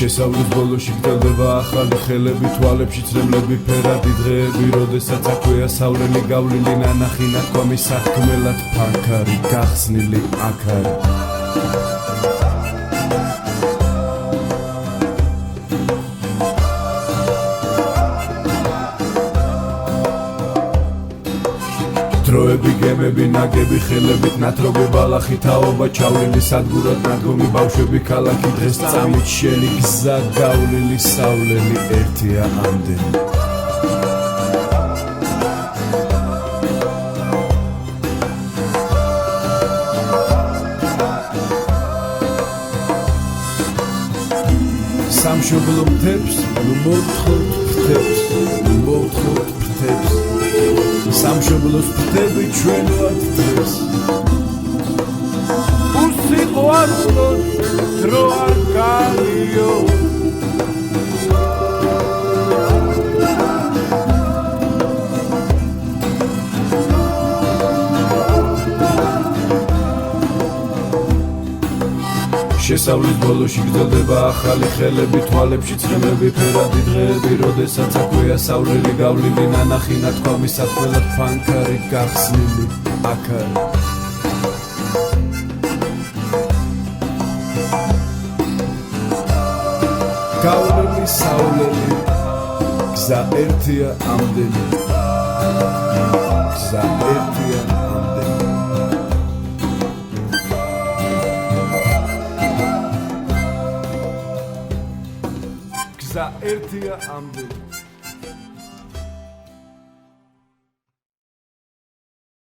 შესავლის ბოლოში გრძელდება ახალი ხელები თვალებში ცრემლები ფერადი დღეები როდესაც აქვეა სავრელი გავლილი ნანახი ნათქვამი სათქმელად ფანქარი გახსნილი აქარი დროები გემები ნაგები ხელებით ნათრობი ბალახი თაობა ჩავლილი სადგურად ნადგომი ბავშვები ქალაქი დღეს წამით შენი გზა გავლილი სავლელი ერთია ამდენი სამშობლო მთებს მოთხოთ ფრთებს მოთხოთ ფრთებს სამშობლოს ფრთები ჩვენვად დღეს უსიყვარულოდ დრო არ გალიო შესავლის ბოლოში გრძელდება ახალი ხელები თვალებში ცრემლები ფერადი დღეები როდესაც აქვეა სავრელი გავლილი ნანახი ნათქვამი სათქმელად ფანქარი გახსნილი აქარი გავლილი სავლელი გზა ერთია ამდენი გზა ერთია ამდენი გზა ერთია ამდენი